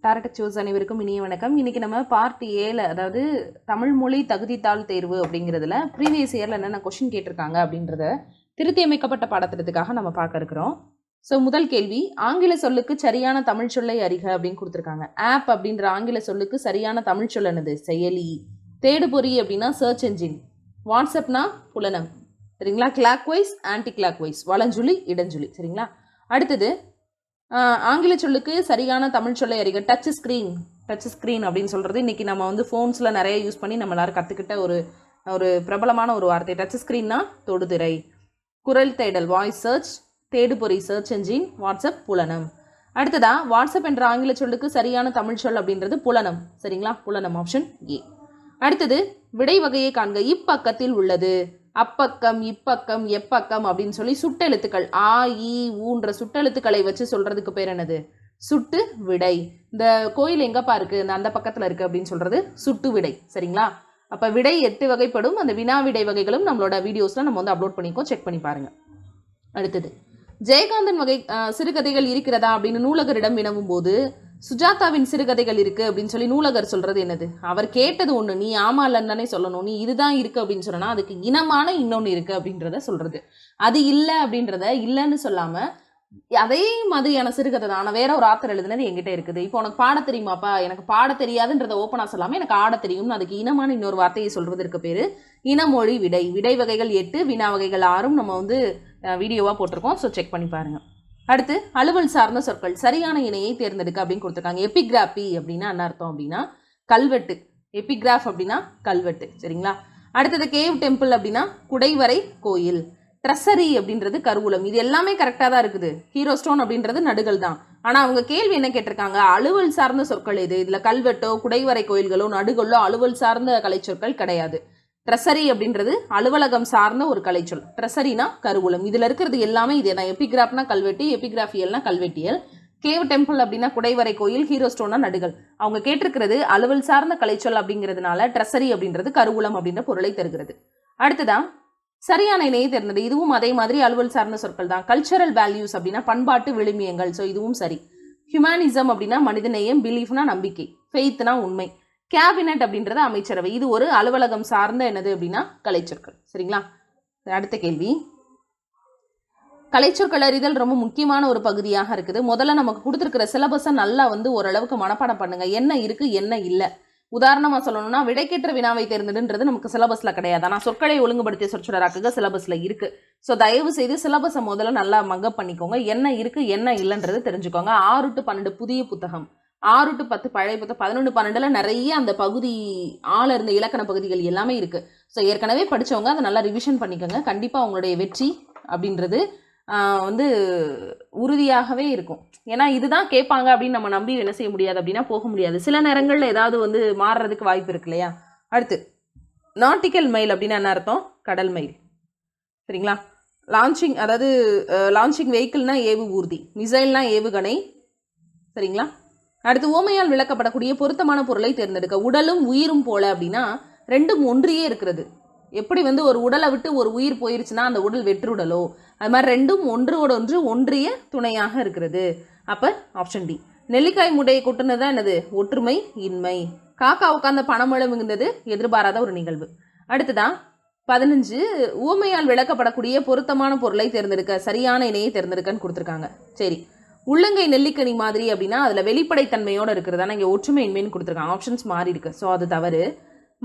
Target choose அனைவருக்கும் இனிய வணக்கம். இன்றைக்கி நம்ம பார்ட் 7 அதாவது தமிழ் மொழி தகுதித்தாள் தேர்வு அப்படிங்கிறதுல ப்ரீவியஸ் இயரில் என்னென்ன கொஷின் கேட்டிருக்காங்க அப்படின்றத திருத்தி அமைக்கப்பட்ட பாடத்திட்டத்துக்காக நம்ம பார்க்க இருக்கிறோம். ஸோ முதல் கேள்வி, ஆங்கில சொல்லுக்கு சரியான தமிழ் சொல்லை அறிக அப்படின்னு கொடுத்துருக்காங்க. ஆப் அப்படின்ற ஆங்கில சொல்லுக்கு சரியான தமிழ் சொல் என்னது? செயலி. தேடுபொறி அப்படின்னா சர்ச் என்ஜின். வாட்ஸ்அப்னா புலனம். சரிங்களா? Clockwise anticlockwise, வலஞ்சுழி இடஞ்சுழி. சரிங்களா? அடுத்தது ஆங்கில சொல்லுக்கு சரியான தமிழ் சொல்லை அறிக. டச் ஸ்க்ரீன் அப்படின்னு சொல்கிறது இன்றைக்கி நம்ம வந்து ஃபோன்ஸில் நிறைய யூஸ் பண்ணி நம்ம எல்லாரும் கற்றுக்கிட்ட ஒரு பிரபலமான ஒரு வார்த்தை. டச் ஸ்க்ரீன்னா தொடுதிரை. குரல் தேடல் வாய்ஸ் சர்ச். தேடுபொறி சர்ச் என்ஜின். வாட்ஸ்அப் புலனம். அடுத்ததா வாட்ஸ்அப் என்ற ஆங்கில சொல்லுக்கு சரியான தமிழ் சொல் அப்படின்றது புலனம். சரிங்களா? புலனம் ஆப்ஷன் ஏ. அடுத்தது விடை வகையை காண்க. இப்பக்கத்தில் உள்ளது. அப்பக்கம், இப்பக்கம், எப்பக்கம் அப்படின்னு சொல்லி சுட்டெழுத்துக்கள் ஆ இ ஊன்ற சுட்டெழுத்துக்களை வச்சு சொல்றதுக்கு பேர் என்னது? சுட்டு விடை. இந்த கோயில் எங்கப்பா இருக்கு? அந்த பக்கத்துல இருக்கு அப்படின்னு சொல்றது சுட்டு விடை. சரிங்களா? அப்ப விடை 8 வகைப்படும். அந்த வினா விடை வகைகளும் நம்மளோட வீடியோஸ்ல நம்ம வந்து அப்லோட் பண்ணிக்கோ, செக் பண்ணி பாருங்க. அடுத்தது ஜெயகாந்தன் வகை சிறுகதைகள் இருக்கிறதா அப்படின்னு நூலகரிடம் வினவும் போது சுஜாதாவின் சிறுகதைகள் இருக்கு அப்படின்னு சொல்லி நூலகர் சொல்றது என்னது? அவர் கேட்டது ஒண்ணு, நீ ஆமா இல்லைன்னு தானே சொல்லணும். நீ இதுதான் இருக்கு அப்படின்னு சொன்னா அதுக்கு இனமான இன்னொன்னு இருக்கு அப்படின்றத சொல்றது. அது இல்லை அப்படின்றத இல்லைன்னு சொல்லாம அதே மாதிரியான சிறுகதை தான், ஆனால் வேற ஒரு ஆத்தர் எழுதுனது என்கிட்ட இருக்குது. இப்போ உனக்கு பாட தெரியுமாப்பா? எனக்கு பாட தெரியாதுன்றத ஓப்பனா சொல்லாம எனக்கு ஆட தெரியும்னு அதுக்கு இனமான இன்னொரு வார்த்தையை சொல்றதுக்கு பேரு இனமொழி விடை. விடை வகைகள் 8, வினா வகைகள் 6 நம்ம வந்து வீடியோவா போட்டிருக்கோம். ஸோ செக் பண்ணி பாருங்க. அடுத்து அலுவல் சார்ந்த சொற்கள். சரியான இணையை தேர்ந்தெடுக்க அப்படின்னு கொடுத்துருக்காங்க. எபிகிராபி அப்படின்னா என்ன அர்த்தம் அப்படின்னா கல்வெட்டு. எபிகிராஃப் அப்படின்னா கல்வெட்டு. சரிங்களா? அடுத்தது கேவ் டெம்பிள் அப்படின்னா குடைவரை கோயில். ட்ரெஸரி அப்படின்றது கருவூலம். இது எல்லாமே கரெக்டாக தான் இருக்குது. ஹீரோ ஸ்டோன் அப்படின்றது நடுகள் தான். ஆனால் அவங்க கேள்வி என்ன கேட்டிருக்காங்க? அலுவல் சார்ந்த சொற்கள் எது? இதில் கல்வெட்டோ குடைவரை கோயில்களோ நடுகளோ அலுவல் சார்ந்த கலைச்சொற்கள் கிடையாது. ட்ரெஸரி அப்படின்றது அலுவலகம் சார்ந்த ஒரு கலைச்சொல். ட்ரெஸரினா கருவூலம். இதில் இருக்கிறது எல்லாமே இதே தான். எபிகிராஃப்னா கல்வெட்டு, எபிகிராஃபியல்னா கல்வெட்டியல். கேவ் டெம்பிள் அப்படின்னா குடைவரை கோயில், ஹீரோ ஸ்டோன்னா நடுகள். அவங்க கேட்டிருக்கிறது அலுவல் சார்ந்த கலைச்சொல் அப்படிங்கிறதுனால ட்ரெஸரி அப்படின்றது கருவூலம் அப்படின்ற பொருளை தருகிறது. அடுத்ததான் சரியான இணையை தேர்ந்தது. இதுவும் அதே மாதிரி அலுவல் சார்ந்த சொற்கள் தான். கல்ச்சரல் வேல்யூஸ் அப்படின்னா பண்பாட்டு விழுமியங்கள். ஸோ இதுவும் சரி. ஹியூமனிசம் அப்படின்னா மனிதநேயம். பிலீஃப்னா நம்பிக்கை. ஃபெய்த்னா உண்மை. கேபினட் அப்படின்றது அமைச்சரவை. இது ஒரு அலுவலகம் சார்ந்த என்னது அப்படின்னா கலைச்சொற்கள். சரிங்களா? அடுத்த கேள்வி, கலைச்சொற்கள் அறிதல் ரொம்ப முக்கியமான ஒரு பகுதியாக இருக்குது. முதல்ல நமக்கு கொடுத்துருக்கிற சிலபஸை நல்லா வந்து ஓரளவுக்கு மனப்பாடம் பண்ணுங்க. என்ன இருக்கு என்ன இல்லை. உதாரணமாக சொல்லணும்னா விடைக்கேற்ற வினாவை தேர்ந்தெடுன்றது நமக்கு சிலபஸ்ல கிடையாது. ஆனால் சொற்களை ஒழுங்குபடுத்திய சொற்றொடராக்குக சிலபஸ்ல இருக்கு. ஸோ தயவு செய்து சிலபஸை முதல்ல நல்லா மக்கப் பண்ணிக்கோங்க. என்ன இருக்கு என்ன இல்லைன்றது தெரிஞ்சுக்கோங்க. 6 to 12 புதிய புத்தகம், 6 to 10 பழைய புத்தகம், 11 12 நிறைய அந்த பகுதி ஆள இருந்த இலக்கண பகுதிகள் எல்லாமே இருக்கு. ஸோ ஏற்கனவே படிச்சவங்க அதை நல்லா ரிவிஷன் பண்ணிக்கோங்க. கண்டிப்பா உங்களுடைய வெற்றி அப்படின்றது வந்து உறுதியாகவே இருக்கும். ஏன்னா இதுதான் கேட்பாங்க அப்படின்னு நம்ம நம்பி என்ன செய்ய முடியாது அப்படின்னா போக முடியாது. சில நேரங்களில் ஏதாவது வந்து மாறுறதுக்கு வாய்ப்பு இருக்கு இல்லையா? அடுத்து நாட்டிக்கல் மைல் அப்படின்னா என்ன அர்த்தம்? கடல் மைல். சரிங்களா? லான்ச்சிங் அதாவது லான்ச்சிங் வெஹிக்கிள்னா ஏவு ஊர்தி. மிசைல்னா ஏவுகணை. சரிங்களா? அடுத்து ஓமையால் விளக்கப்படக்கூடிய பொருத்தமான பொருளை தேர்ந்தெடுக்க. உடலும் உயிரும் போல அப்படின்னா ரெண்டும் ஒன்றியே இருக்கிறது. எப்படி வந்து ஒரு உடலை விட்டு ஒரு உயிர் போயிருச்சுன்னா அந்த உடல் வெற்றுடலோ, அது மாதிரி ரெண்டும் ஒன்றோட ஒன்று ஒன்றிய துணையாக இருக்கிறது. அப்போ ஆப்ஷன் டி. நெல்லிக்காய் முட்டையை கொட்டுனது தான் என்னது? ஒற்றுமை இன்மை. காக்கா உட்கார்ந்த பணமழை மிகுந்தது எதிர்பாராத ஒரு நிகழ்வு. அடுத்ததான் 15 ஊமையால் விளக்கப்படக்கூடிய பொருத்தமான பொருளை தேர்ந்தெடுக்க. சரியான இணையை தேர்ந்தெடுக்கன்னு கொடுத்துருக்காங்க. சரி, உள்ளங்கை நெல்லிக்கனி மாதிரி அப்படின்னா அதில் வெளிப்படைத்தன்மையோடு இருக்கிறது. ஆனால் இங்கே ஒற்றுமை இன்மைன்னு கொடுத்துருக்காங்க. ஆப்ஷன்ஸ் மாறி இருக்கு. ஸோ அது தவறு.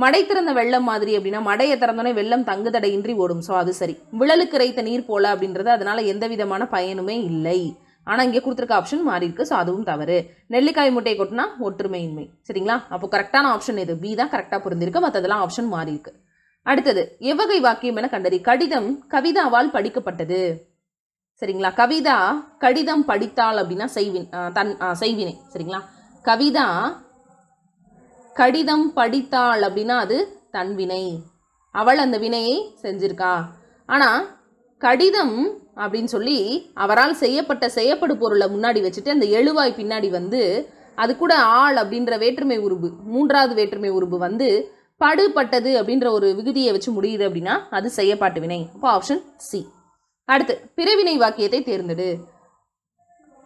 மடை திறந்த வெள்ளம் மாதிரி அப்படின்னா மடையை திறந்தோடனே வெள்ளம் தங்குதடையின்றி ஓடும். ஸோ அது சரி. விழலுக்கு இறைத்த நீர் போல அப்படின்றது அதனால எந்த விதமான பயனுமே இல்லை. ஆனால் இங்கே கொடுத்துருக்க ஆப்ஷன் மாறி இருக்கு. ஸோ அதுவும் தவறு. நெல்லிக்காய் முட்டையை கொட்டினா ஒற்றுமையின்மை. சரிங்களா? அப்போ கரெக்டான ஆப்ஷன் எது? பி தான் கரெக்டாக புரிந்திருக்கு. மற்றதெல்லாம் ஆப்ஷன் மாறி இருக்கு. அடுத்தது எவ்வகை வாக்கியம் என கண்டறி. கடிதம் கவிதாவால் படிக்கப்பட்டது. சரிங்களா? கவிதா கடிதம் படித்தாள் அப்படின்னா செய்வினை. சரிங்களா? கவிதா கடிதம் படித்தாள் அப்படின்னா அது தன்வினை. அவள் அந்த வினையை செஞ்சிருக்கா. ஆனால் கடிதம் அப்படின்னு சொல்லி அவரால் செய்யப்படு பொருளை முன்னாடி வச்சுட்டு அந்த எழுவாய் பின்னாடி வந்து அது கூட ஆள் அப்படின்ற வேற்றுமை உருபு, 3வது வேற்றுமை உருபு வந்து படுபட்டது அப்படின்ற ஒரு விகுதியை வச்சு முடியுது அப்படின்னா அது செய்யப்பாட்டு வினை. அப்போ ஆப்ஷன் சி. அடுத்து பிறவினை வாக்கியத்தை தேர்ந்தெடு.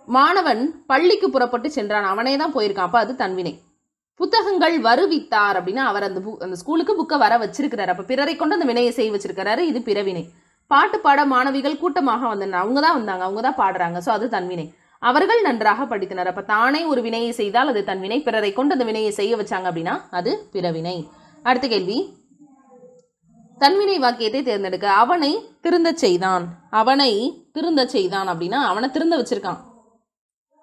மாணவன் பள்ளிக்கு புறப்பட்டு சென்றான், அவனே தான் போயிருக்கான், அப்போ அது தன்வினை. புத்தகங்கள் வருவித்தார் அப்படின்னா அவர் அந்த ஸ்கூலுக்கு புக்கை வர வச்சிருக்கிறாரு, அப்போ பிறரை கொண்டு அந்த வினையை செய்ய வச்சிருக்கிறாரு, இது பிறவினை. பாட்டு பாட மாணவிகள் கூட்டமாக வந்தாங்க, அவங்க தான் வந்தாங்க, அவங்க தான் பாடுறாங்க, ஸோ அது தன்வினை. அவர்கள் நன்றாக படித்தனர், அப்போ தானே ஒரு வினையை செய்தால் அது தன்வினை, பிறரை கொண்டு அந்த வினையை செய்ய வச்சாங்க அப்படின்னா அது பிறவினை. அடுத்த கேள்வி, தன்வினை வாக்கியத்தை தேர்ந்தெடுக்க. அவனை திருந்த செய்தான், அவனை திருந்த செய்தான் அப்படின்னா அவனை திருந்த வச்சிருக்கான்,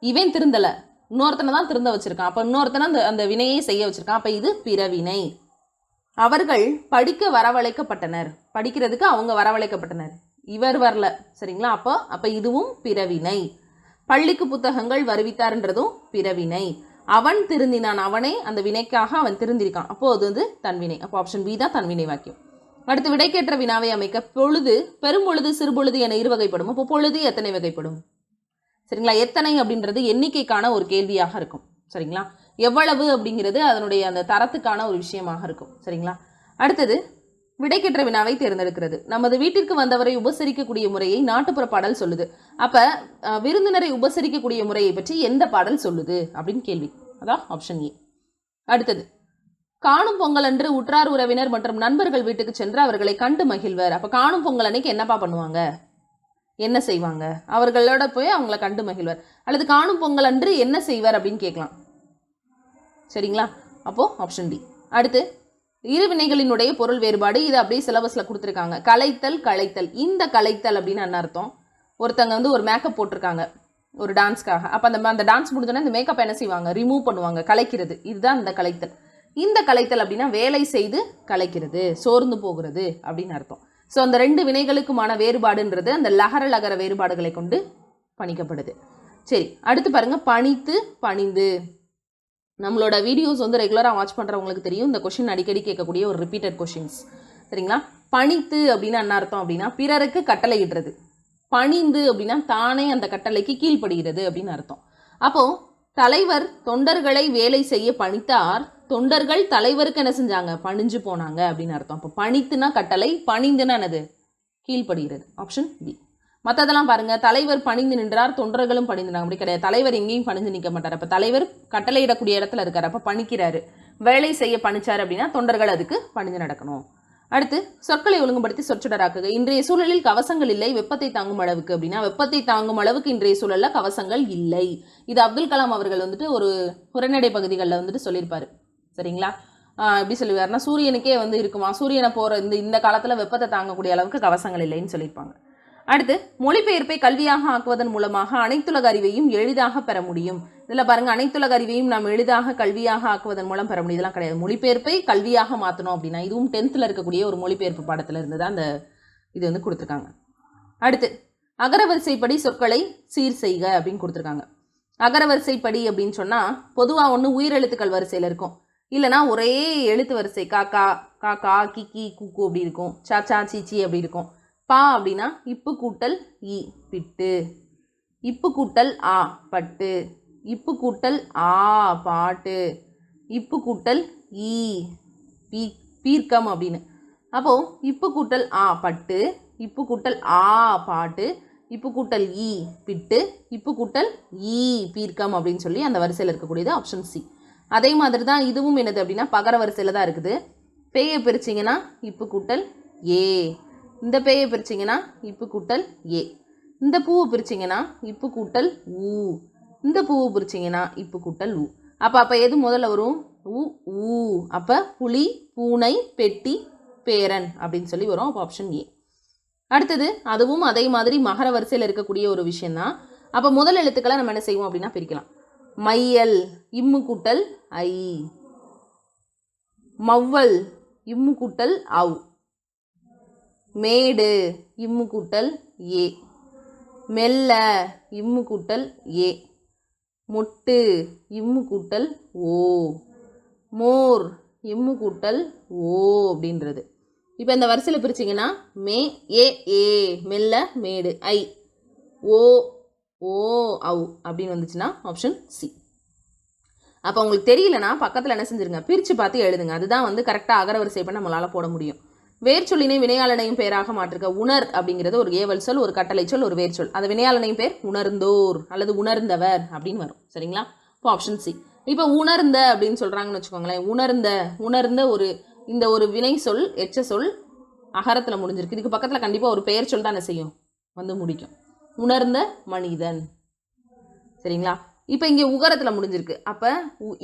இவன் திருந்தல, இன்னொருத்தனை தான் திருந்த வச்சிருக்கான், அப்போ இன்னொருத்தனை அந்த வினையை செய்ய வச்சிருக்கான், அப்போ இது பிறவினை. அவர்கள் படிக்க வரவழைக்கப்பட்டனர், படிக்கிறதுக்கு அவங்க வரவழைக்கப்பட்டனர், இவர் வரல, சரிங்களா, அப்போ இதுவும் பிறவினை. பள்ளிக்கு புத்தகங்கள் வருவித்தார்ன்றதும் பிறவினை. அவன் திருந்தினான், அவனை அந்த வினைக்காக அவன் திருந்திருக்கான், அப்போ அது வந்து தன்வினை. அப்போ ஆப்ஷன் பி தான் தன்வினை வாக்கியம். அடுத்து விடைக்கேற்ற வினாவை அமைக்க. பொழுது, பெரும்பொழுது, சிறுபொழுது என இரு வகைப்படும். அப்போ பொழுது எத்தனை வகைப்படும், சரிங்களா? எத்தனை அப்படின்றது எண்ணிக்கைக்கான ஒரு கேள்வியாக இருக்கும், சரிங்களா? எவ்வளவு அப்படிங்கிறது அதனுடைய அந்த தரத்துக்கான ஒரு விஷயமாக இருக்கும், சரிங்களா? அடுத்தது விடைக்கேற்ற வினாவை தேர்ந்தெடுக்கிறது. நமது வீட்டிற்கு வந்தவரை உபசரிக்கக்கூடிய முறையை நாட்டுப்புற பாடல் சொல்லுது. அப்ப விருந்தினரை உபசரிக்கக்கூடிய முறையை பற்றி எந்த பாடல் சொல்லுது அப்படின்னு கேள்வி, அதான் ஆப்ஷன் ஏ. அடுத்தது, காணும் பொங்கல் அன்று உற்றார் உறவினர் மற்றும் நண்பர்கள் வீட்டுக்கு சென்று அவர்களை கண்டு மகிழ்வர். அப்ப காணும் பொங்கல் அன்னைக்கு என்னப்பா பண்ணுவாங்க, என்ன செய்வாங்க, அவர்களோட போய் அவங்கள கண்டு மகிழ்வர். அல்லது காணும் பொங்கல் அன்று என்ன செய்வார் அப்படின்னு கேட்கலாம், சரிங்களா? அப்போ ஆப்ஷன் டி. அடுத்து, இரு வினைகளினுடைய பொருள் வேறுபாடு, இது அப்படியே சிலபஸ்ல கொடுத்துருக்காங்க. கலைத்தல், களைத்தல். இந்த கலைத்தல் அப்படின்னு என்ன அர்த்தம், ஒருத்தங்க வந்து ஒரு மேக்கப் போட்டிருக்காங்க ஒரு டான்ஸ்க்காக, அப்போ அந்த டான்ஸ் முடிஞ்சோன்னா இந்த மேக்கப் என்ன செய்வாங்க, ரிமூவ் பண்ணுவாங்க, கலைக்கிறது, இதுதான் இந்த கலைத்தல். இந்த கலைத்தல் அப்படின்னா வேலை செய்து கலைக்கிறது, சோர்ந்து போகிறது அப்படின்னு அர்த்தம். ஸோ அந்த ரெண்டு வினைகளுக்குமான வேறுபாடுன்றது அந்த லகர லகர வேறுபாடுகளை கொண்டு பணிக்கப்படுது. சரி, அடுத்து பாருங்க, பணித்து, பணிந்து. நம்மளோட வீடியோஸ் வந்து ரெகுலராக வாட்ச் பண்ணுறவங்களுக்கு தெரியும், இந்த கொஷின் அடிக்கடி கேட்கக்கூடிய ஒரு ரிப்பீட்டட் கொஷின்ஸ், சரிங்களா? பணித்து அப்படின்னா என்ன அர்த்தம் அப்படின்னா பிறருக்கு கட்டளையிடுறது, பணிந்து அப்படின்னா தானே அந்த கட்டளைக்கு கீழ்ப்படுகிறது அப்படின்னு அர்த்தம். அப்போ தலைவர் தொண்டர்களை வேலை செய்ய பணித்தார், தொண்டர்கள் தலைவருக்கு என்ன செஞ்சாங்க, பணிஞ்சு போனாங்க அப்படின்னு அர்த்தம். அப்போ பணித்துனா கட்டளை, பணிந்துனா என்னது, கீழ்ப்படுகிறது, ஆப்ஷன் பி. மற்றதெல்லாம் பாருங்க, தலைவர் பணிந்து நின்றார், தொண்டர்களும் பணிந்துனாங்க, அப்படி கிடையாது, தலைவர் எங்கேயும் பணிந்து நிற்க மாட்டார். அப்போ தலைவர் கட்டளையிடக்கூடிய இடத்துல இருக்கார், அப்போ பணிக்கிறாரு, வேலை செய்ய பணிச்சார் அப்படின்னா தொண்டர்கள் அதுக்கு பணிந்து நடக்கணும். அடுத்து, சொற்களை ஒழுங்குபடுத்தி சொற்றொடராக்குக. இன்றைய சூழலில் கவசங்கள் இல்லை, வெப்பத்தை தாங்கும் அளவுக்கு அப்படின்னா வெப்பத்தை தாங்கும் அளவுக்கு இன்றைய சூழலில் கவசங்கள் இல்லை. இது அப்துல் கலாம் அவர்கள் வந்துட்டு ஒரு உரைநடை பகுதிகளில் வந்துட்டு சொல்லியிருப்பாரு, சரிங்களா? எப்படி சொல்லுவாருன்னா, சூரியனுக்கே வந்து இருக்குமா, சூரியனை போகிற இந்த காலத்தில் வெப்பத்தை தாங்கக்கூடிய அளவுக்கு கவசங்கள் இல்லைன்னு சொல்லியிருப்பாங்க. அடுத்து, மொழிபெயர்ப்பை கல்வியாக ஆக்குவதன் மூலமாக அனைத்துலக அறிவையும் எளிதாக பெற முடியும். இதில் பாருங்க, அனைத்துலக அறிவையும் நாம் எளிதாக கல்வியாக ஆக்குவதன் மூலம் பெற முடியும், இதெல்லாம் கிடையாது. மொழிபெயர்ப்பை கல்வியாக மாற்றணும் அப்படின்னா இதுவும் 10th இருக்கக்கூடிய ஒரு மொழிபெயர்ப்பு பாடத்தில் இருந்து தான் அந்த இது வந்து கொடுத்துருக்காங்க. அடுத்து, அகரவரிசைப்படி சொற்களை சீர் செய்க அப்படின்னு கொடுத்துருக்காங்க. அகரவரிசைப்படி அப்படின்னு சொன்னால் பொதுவாக ஒன்று உயிரெழுத்துக்கள் வரிசையில் இருக்கும், இல்லைனா ஒரே எழுத்து வரிசை, காக்கா காக்கா, கிக்கி குக்கு அப்படி இருக்கும், சாச்சா சீச்சி அப்படி இருக்கும். பா அப்படின்னா இப்பு கூட்டல் இ, பிட்டு. இப்பு கூட்டல் ஆ, பட்டு. இப்பு கூட்டல் ஆ, பாட்டு. இப்பு கூட்டல் ஈ, பீர்க்கம் அப்படின்னு. அப்போது இப்பு கூட்டல் ஆ, பட்டு. இப்பு கூட்டல் ஆ, பாட்டு. இப்பு கூட்டல் ஈ, பிட்டு. இப்பு கூட்டல் ஈ, பீர்க்கம் அப்படின்னு சொல்லி அந்த வரிசையில் இருக்கக்கூடியது ஆப்ஷன் சி. அதே மாதிரி தான் இதுவும் என்னது அப்படின்னா பகர வரிசையில் தான் இருக்குது. பேயை பிரிச்சிங்கன்னா இப்பு கூட்டல் ஏ, இந்த பேயை பிரிச்சிங்கன்னா இப்பு கூட்டல் ஏ. இந்த பூவை பிரிச்சிங்கன்னா இப்பு கூட்டல் ஊ, இந்த பூவை பிரிச்சிங்கன்னா இப்பு கூட்டல் ஊ. அப்போ எது முதல்ல வரும், ஊ. அப்போ புலி, பூனை, பெட்டி, பேரன் அப்படின்னு சொல்லி வரும், அப்போ ஆப்ஷன் ஏ. அடுத்தது, அதுவும் அதே மாதிரி மகர வரிசையில் இருக்கக்கூடிய ஒரு விஷயந்தான். அப்போ முதல் எழுத்துக்களை நம்ம என்ன செய்வோம் அப்படின்னா பிரிக்கலாம். மையல், இம்மு கூட்டல் ஐ. மவ்வல், இம்மு கூட்டல் அவ். மேடு, இம்மு கூட்டல் ஏ. மெல்ல, இம்மு கூட்டல் ஏ. மொட்டு, இம்மு கூட்டல் ஓ. மோர், இம்மு கூட்டல் ஓ அப்படின்றது. இப்போ இந்த வரிசையில் பிரிச்சிங்கன்னா மே, ஏ, ஏ, மெல்ல, மேடு, ஐ, ஓ, ஓ, அவ் அப்படின்னு வந்துச்சுன்னா ஆப்ஷன் சி. அப்போ உங்களுக்கு தெரியலனா பக்கத்தில் என்ன செஞ்சுருங்க, பிரித்து பார்த்து எழுதுங்க, அதுதான் வந்து கரெக்டாக அகர வரிசை பண்ண நம்மளால் போட முடியும். வேர்ச்சொல்லினை வினையாளனையும் பெயராக மாற்றுக. உணர் அப்படிங்கிறது ஒரு ஏவல் சொல், ஒரு கட்டளை சொல், ஒரு வேர்ச்சொல். அந்த வினையாளனையும் பேர் உணர்ந்தோர் அல்லது உணர்ந்தவர் அப்படின்னு வரும். சரிங்களா? இப்போ ஆப்ஷன் சி. இப்போ உணர்ந்த அப்படின்னு சொல்கிறாங்கன்னு வச்சுக்கோங்களேன். உணர்ந்த இந்த ஒரு வினை சொல், எச்ச சொல் அகரத்தில் முடிஞ்சிருக்கு. இதுக்கு பக்கத்தில் கண்டிப்பாக ஒரு பெயர் சொல் தான் என்ன செய்யும், வந்து முடிக்கும். உணர்ந்த மனிதன். சரிங்களா? இப்போ இங்கே உகரத்தில் முடிஞ்சிருக்கு. அப்போ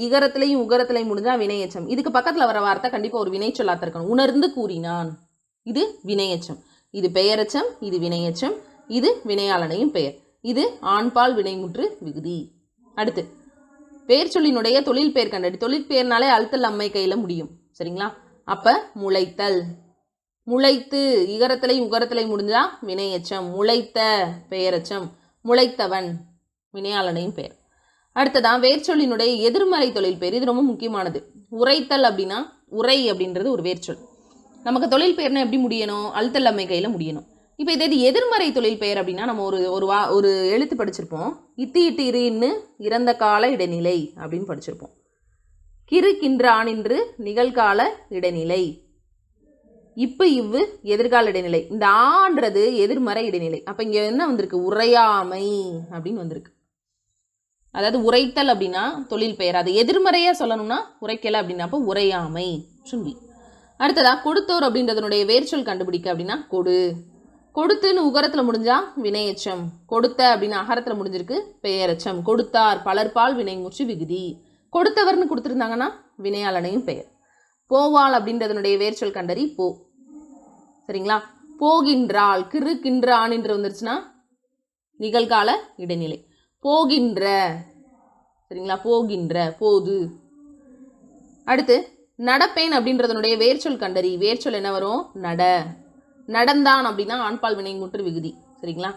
இகரத்துலையும் உகரத்துலையும் முடிஞ்சா வினையச்சம். இதுக்கு பக்கத்தில் வர வார்த்தை கண்டிப்பாக ஒரு வினை சொல்லாத்த இருக்கணும். உணர்ந்து கூறினான், இது வினையச்சம். இது பெயரச்சம், இது வினையச்சம், இது வினையாளனையும் பெயர். இது ஆண்பால் வினைமுற்று விகுதி. அடுத்து பெயர் சொல்லினுடைய தொழில் பெயர் கண்டடி. தொழில் பெயர்னாலே அழுத்தல் அம்மை கையில் முடியும். சரிங்களா? அப்போ முளைத்தல். முளைத்து இகரத்திலையும் உகரத்திலையும் முடிஞ்சா வினையச்சம். முளைத்த பெயரச்சம். முளைத்தவன் வினையாளனையும் பெயர். அடுத்ததான் வேர்ச்சொல்லினுடைய எதிர்மறை தொழில் பெயர். இது ரொம்ப முக்கியமானது. உரைத்தல் அப்படின்னா, உரை அப்படின்றது ஒரு வேர்ச்சொல். நமக்கு தொழில் பெயர்னா எப்படி முடியணும், அழுத்தல் அம்மை கையில் முடியணும். இப்போ இது எதிர்மறை தொழில் பெயர் அப்படின்னா நம்ம ஒரு எழுத்து படிச்சிருப்போம். இட்டு இட்டு இன்னு இறந்த கால இடைநிலை அப்படின்னு படிச்சிருப்போம். கிறு கின்று ஆனின்று நிகழ்கால இடைநிலை. இப்போ இவ்வு எதிர்கால இடைநிலை. இந்த ஆன்றது எதிர்மறை இடைநிலை. அப்போ இங்கே என்ன வந்திருக்கு, உரையாமை அப்படின்னு வந்திருக்கு. அதாவது உரைத்தல் அப்படின்னா தொழில் பெயர், அது எதிர்மறையாக சொல்லணும்னா உரைக்கலை அப்படின்னா அப்போ உரையாமை. சுண்டி. அடுத்ததா கொடுத்தோர் அப்படின்றதனுடைய வேர்ச்சொல் கண்டுபிடிக்க அப்படின்னா கொடு. கொடுத்துன்னு உகரத்தில் முடிஞ்சா வினையச்சம். கொடுத்த அப்படின்னு அகரத்தில் முடிஞ்சிருக்கு பெயரச்சம். கொடுத்தார் பலர்பால் வினைமுற்று விகுதி. கொடுத்தவர்னு கொடுத்துருந்தாங்கன்னா வினையாளனையும் பெயர். போவாள் அப்படின்றதனுடைய வேர்ச்சொல் கண்டறி போ. சரிங்களா? போகின்றாள் கிறு கின்ற ஆனின்று வந்துருச்சுன்னா நிகழ்கால இடைநிலை. போகின்ற. சரிங்களா? போகின்ற போது. அடுத்து நடப்பேன் அப்படின்றதனுடைய வேர்ச்சொல் கண்டறி. வேர்ச்சொல் என்ன வரும், நட. நடந்தான் அப்படின்னா ஆண்பால் வினைமுற்று விகுதி. சரிங்களா?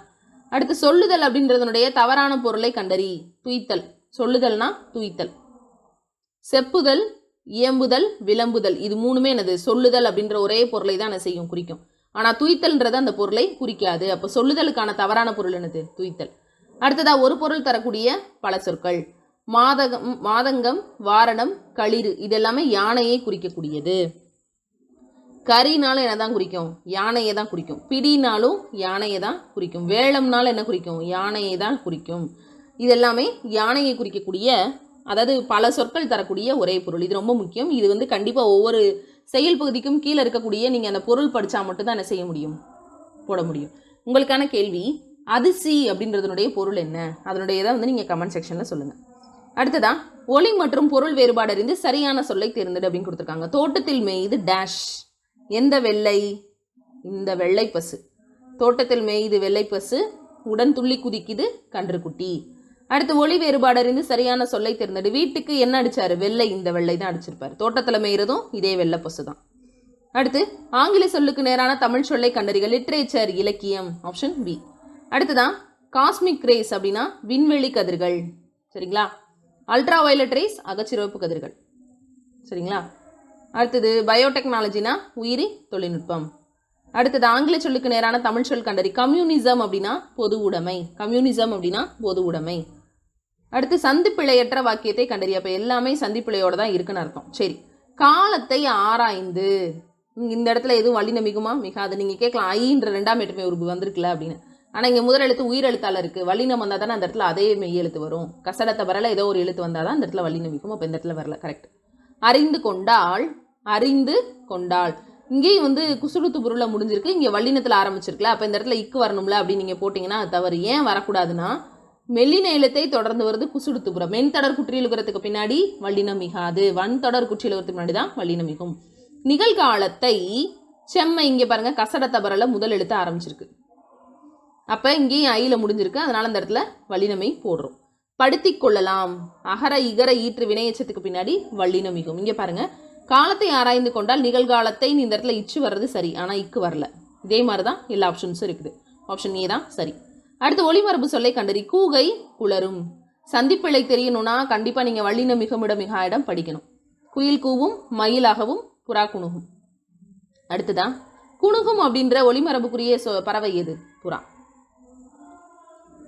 அடுத்து சொல்லுதல் அப்படின்றதனுடைய தவறான பொருளை கண்டறி. துய்த்தல். சொல்லுதல்னா துய்த்தல். செப்புதல், இயம்புதல், விளம்புதல், இது மூணுமே என்னது, சொல்லுதல் அப்படின்ற ஒரே பொருளை தான் என்ன செய்யும், குறிக்கும். ஆனால் துய்த்தல்ன்றது அந்த பொருளை குறிக்காது. அப்போ சொல்லுதலுக்கான தவறான பொருள் என்னது, துய்த்தல். அடுத்ததா ஒரு பொருள் தரக்கூடிய பல சொற்கள். மாதங்கம், வாரணம், களிறு, இது எல்லாமே யானையை குறிக்கக்கூடியது. கரினாலும் என்ன தான் குறிக்கும், யானையை தான் குறிக்கும். பிடினாலும் யானையை தான் குறிக்கும். வேளம்னாலும் என்ன குறிக்கும், யானையை தான் குறிக்கும். இது எல்லாமே யானையை குறிக்கக்கூடிய, அதாவது பல சொற்கள் தரக்கூடிய ஒரே பொருள். இது ரொம்ப முக்கியம். இது வந்து கண்டிப்பாக ஒவ்வொரு செயல் பகுதிக்கும் கீழே இருக்கக்கூடிய நீங்கள் அந்த பொருள் படித்தா மட்டும்தான் என்ன செய்ய முடியும், போட முடியும். உங்களுக்கான கேள்வி, அதிசி அப்படின்றதுனுடைய பொருள் என்ன, அதனுடைய இதை வந்து நீங்கள் கமெண்ட் செக்ஷனில் சொல்லுங்கள். அடுத்ததான் ஒலி மற்றும் பொருள் வேறுபாடு அறிந்து சரியான சொல்லை தேர்ந்தெடு அப்படின்னு கொடுத்துருக்காங்க. தோட்டத்தில் மேய்து டேஷ். எந்த வெள்ளை, இந்த வெள்ளை பசு. தோட்டத்தில் மேய்து வெள்ளை பசு, உடன் துள்ளி குதிக்குது கன்றுக்குட்டி. அடுத்து ஒளி வேறுபாடு அறிந்து சரியான சொல்லை தேர்ந்தெடு. வீட்டுக்கு என்ன அடிச்சாரு, வெள்ளை, இந்த வெள்ளை தான் அடிச்சிருப்பாரு. தோட்டத்தில் மேய்றதும் இதே வெள்ளை பசு தான். அடுத்து ஆங்கில சொல்லுக்கு நேரான தமிழ் சொல்லை கண்டறிக. லிட்ரேச்சர், இலக்கியம், ஆப்ஷன் பி. அடுத்துதான் காஸ்மிக் ரேஸ் அப்படின்னா விண்வெளி கதிர்கள். சரிங்களா? அல்ட்ரா வயலட் ரேஸ், அகச்சிவப்பு கதிர்கள். சரிங்களா? அடுத்தது பயோடெக்னாலஜினா உயிரி தொழில்நுட்பம். அடுத்தது ஆங்கில சொல்லுக்கு நேரான தமிழ் சொல் கண்டறி. கம்யூனிசம் அப்படின்னா பொது உடைமை. கம்யூனிசம் அப்படின்னா பொது உடைமை. அடுத்து சந்திப்பிழையற்ற வாக்கியத்தை கண்டறி. அப்போ எல்லாமே சந்திப்பிழையோட தான் இருக்குன்னு அர்த்தம். சரி, காலத்தை ஆராய்ந்து. இந்த இடத்துல எதுவும் வல்லின மிகுமா, மிகாது. நீங்கள் கேட்கலாம், ஐன்ற ரெண்டாம் வேற்றுமை உருபு வந்திருக்குல்ல அப்படின்னு. ஆனால் இங்கே முதல் எழுத்து உயிர் எழுத்தால இருக்குது. வல்லினம் வந்தால் தானே அந்த இடத்துல அதே மெய் எழுத்து வரும். கசடத்தை வரல, ஏதோ ஒரு எழுத்து வந்தால் தான் அந்த இடத்துல வல்லினம் மிகும். அப்போ இந்த இடத்துல வரல. கரெக்ட். அறிந்து கொண்டாள், அறிந்து கொண்டாள். இங்கேயும் வந்து குசுடுத்து பொருளை முடிஞ்சிருக்கு, இங்கே வல்லினத்தில் ஆரம்பிச்சிருக்கல. அப்போ இந்த இடத்துல இக்கு வரணும்ல அப்படின்னு நீங்கள் போட்டிங்கன்னா அது தவறு. ஏன் வரக்கூடாதுன்னா, மெல்லின எழுத்தை தொடர்ந்து வருது குசுடுத்துப்புறம். மென் தொடர் குற்றியலுக்கிறதுக்கு பின்னாடி வல்லினம் மிகாது. வன் தொடர் குற்றியலுக்கிறதுக்கு முன்னாடி தான் வல்லினம் மிகும். நிகழ்காலத்தை செம்மை, இங்கே பாருங்க கசடத்தை வரல முதல் எழுத்து ஆரம்பிச்சிருக்கு. அப்போ இங்கேயும் ஐயில் முடிஞ்சிருக்கு, அதனால அந்த இடத்துல வல்லினமை போடுறோம். படுத்தி கொள்ளலாம். அகர இகர ஈற்று வினையச்சத்துக்கு பின்னாடி வல்லினம் மிகும். இங்கே பாருங்க, காலத்தை ஆராய்ந்து கொண்டால் நிகழ்காலத்தை இந்த இடத்துல இச்சு வர்றது சரி, ஆனால் இக்கு வரல. இதே மாதிரி தான் எல்லா ஆப்ஷன்ஸும் இருக்குது. ஆப்ஷன் ஏ தான் சரி. அடுத்து ஒளிமரபு சொல்லை கண்டறி. கூகை குளரும். சந்திப்பிழை தெரியணும்னா கண்டிப்பாக நீங்கள் வல்லின மிகுமிட மிகாயிடம் படிக்கணும். குயில் கூவும், மயிலாகவும், புறா குணுகும். அடுத்துதான் குணுகும் அப்படின்ற ஒளிமரபுக்குரிய பறவை எது, புறா.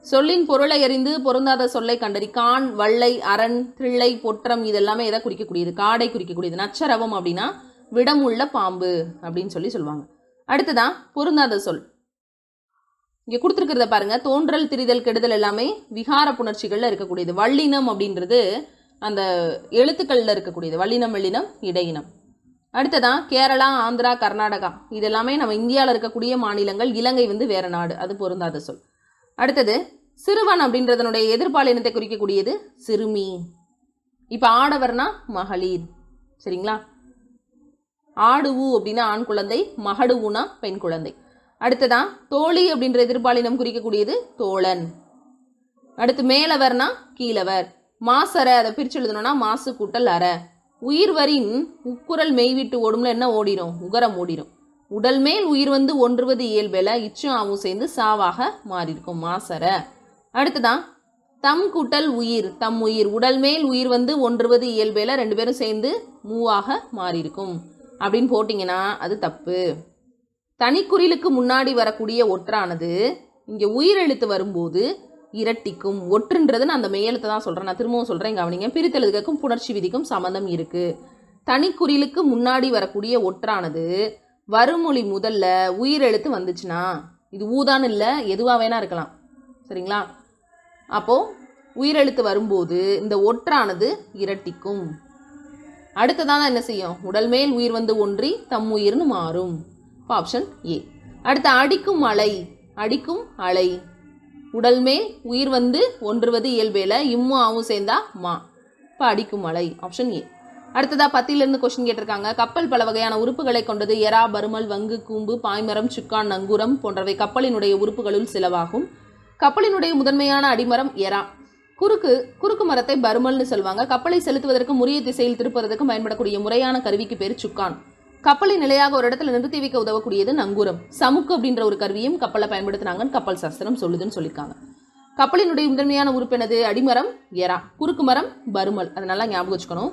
சொல்லின் பொருளை அறிந்து பொருந்தாத சொல்லை கண்டறி. கான், வள்ளை, அரண், திள்ளை, பொற்றம், இது எல்லாமே எதை குறிக்கக்கூடியது, காடை குறிக்கக்கூடியது. நச்சரவம் அப்படின்னா விடமுள்ள பாம்பு அப்படின்னு சொல்லுவாங்க. அடுத்ததான் பொருந்தாத சொல். இங்கே கொடுத்துருக்கிறத பாருங்க. தோன்றல், திரிதல், கெடுதல் எல்லாமே விகார புணர்ச்சிகளில் இருக்கக்கூடியது. வல்லினம் அப்படின்றது அந்த எழுத்துக்களில் இருக்கக்கூடியது. வல்லினம், வெள்ளினம், இடையினம். அடுத்ததான் கேரளா, ஆந்திரா, கர்நாடகா இது எல்லாமே நம்ம இந்தியாவில் இருக்கக்கூடிய மாநிலங்கள். இலங்கை வேற நாடு, அது பொருந்தாத சொல். அடுத்தது சிறுவன் அப்படின்றதனுடைய எதிர்பாலினத்தை குறிக்கக்கூடியது சிறுமி. இப்போ ஆடவர்னா மகளிர். சரிங்களா? ஆடுவு அப்படின்னா ஆண் குழந்தை, மகடுவுனா பெண் குழந்தை. அடுத்ததான் தோழி அப்படின்ற எதிர்பாலினம் குறிக்கக்கூடியது தோழன். அடுத்து மேலவர்னா கீழவர். மாசர அதை பிரிச்சு எழுதணும்னா மாசு கூட்டல் அற. உயிர்வரின் உக்குரல் மெய்விட்டு ஓடும்ல என்ன ஓடிடும்? உகரம் ஓடிடும். உடல் மேல் உயிர் ஒன்றுவது இயல்பேல இச்சும் ஆவும் சேர்ந்து சாவாக மாறியிருக்கும் மாசர. அடுத்ததான் தம் கூட்டல் உயிர், தம் உயிர். உடல் மேல் உயிர் ஒன்றுவது இயல்பேல ரெண்டு பேரும் சேர்ந்து மூவாக மாறியிருக்கும் அப்படின்னு போட்டிங்கன்னா அது தப்பு. தனிக்குறிலுக்கு முன்னாடி வரக்கூடிய ஒற்றானது இங்கே உயிரெழுத்து வரும்போது இரட்டிக்கும். ஒற்றுன்றது நான் அந்த மெய்யெழுத்தை தான் சொல்கிறேன். நான் திரும்பவும் சொல்கிறேன், கவனிங்க. பிரித்தெழுதுக்கும் புணர்ச்சி விதிக்கும் சம்மந்தம் இருக்குது. தனிக்குறிலுக்கு முன்னாடி வரக்கூடிய ஒற்றானது வருமொழி முதல்ல உயிரெழுத்து வந்துச்சுன்னா, இது ஊதான் இல்லை, எதுவாக வேணா இருக்கலாம். சரிங்களா? அப்போது உயிரெழுத்து வரும்போது இந்த ஒற்றானது இரட்டிக்கும். அடுத்ததான் என்ன செய்யும்? உடல் மேல் உயிர் ஒன்றி தம் உயிர்னு மாறும். இப்போ ஆப்ஷன் ஏ. அடுத்து அடிக்கும் அலை, அடிக்கும் அலை. உடல் மேல் உயிர் ஒன்றுவது இயல்பேல இம்மும் ஆவும் சேர்ந்தா மா. இப்போ அடிக்கும் அலை, ஆப்ஷன் ஏ. அடுத்ததா 10லிருந்து கொஸ்டின் கேட்டிருக்காங்க. கப்பல் பல வகையான உறுப்புகளை கொண்டது. எறா, பருமல், வங்கு, கூம்பு, பாய்மரம், சுக்கான், நங்கூரம் போன்றவை கப்பலினுடைய உறுப்புகளுள் சிலவாகும். கப்பலினுடைய முதன்மையான அடிமரம் எறா. குறுக்கு மரத்தை பருமல்னு சொல்லுவாங்க. கப்பலை செலுத்துவதற்கு உரிய திசையில் திருப்புறதுக்கு பயன்படக்கூடிய முறையான கருவிக்கு பேர் சுக்கான். கப்பலை நிலையாக ஒரு இடத்துல நிறுத்தி வைக்க உதவக்கூடியது நங்கூரம். சமுக்கு அப்படின்ற ஒரு கருவியும் கப்பலை பயன்படுத்தினாங்கன்னு கப்பல் சாஸ்திரம் சொல்லுதுன்னு சொல்லியிருக்காங்க. கப்பலினுடைய முதன்மையான உறுப்பு என்னது? அடிமரம் எறா, குறுக்கு மரம் பருமல். அதை நல்லா ஞாபகம் வச்சுக்கணும்.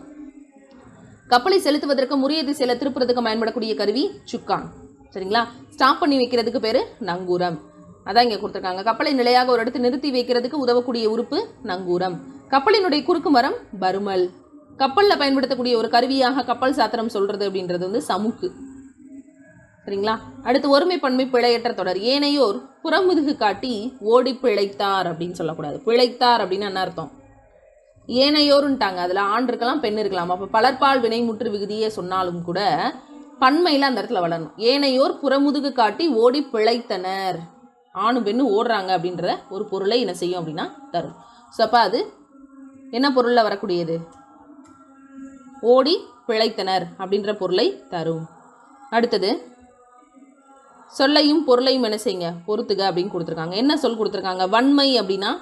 கப்பலை செலுத்துவதற்கு உரிய திசையில திருப்புறதுக்கு பயன்படக்கூடிய கருவி சுக்கான். சரிங்களா? ஸ்டாப் பண்ணி வைக்கிறதுக்கு பேரு நங்கூரம். அதான் இங்கே கொடுத்துருக்காங்க. கப்பலை நிலையாக ஒரு இடத்துல நிறுத்தி வைக்கிறதுக்கு உதவக்கூடிய உறுப்பு நங்கூரம். கப்பலினுடைய குறுக்கு மரம் பருமல். கப்பலில் பயன்படுத்தக்கூடிய ஒரு கருவியாக கப்பல் சாத்திரம் சொல்றது அப்படின்றது சமுக்கு. சரிங்களா? அடுத்து ஒருமை பன்மை பிழையற்ற தொடர். ஏனையோர் புறமுதுகு காட்டி ஓடி பிழைத்தார் அப்படின்னு சொல்லக்கூடாது. பிழைத்தார் அப்படின்னு என்ன அர்த்தம்? ஏனையோருன்ட்டாங்க. அதில் ஆண் இருக்கலாம், பெண் இருக்கலாம். அப்போ பலர்பால் வினை முற்று விகுதியே சொன்னாலும் கூட பன்மையில் அந்த இடத்துல வளரணும். ஏனையோர் புறமுதுகு காட்டி ஓடி பிழைத்தனர். ஆணும் பெண்ணும் ஓடுறாங்க அப்படின்ற ஒரு பொருளை என்ன செய்யும் அப்படின்னா தரும். ஸோ அப்போ அது என்ன பொருளில் வரக்கூடியது? ஓடி பிழைத்தனர் அப்படின்ற பொருளை தரும். அடுத்தது சொல்லையும் பொருளையும் என்ன செய்யுங்க? பொறுத்துக அப்படின்னு கொடுத்துருக்காங்க. என்ன சொல் கொடுத்துருக்காங்க? வன்மை அப்படின்னா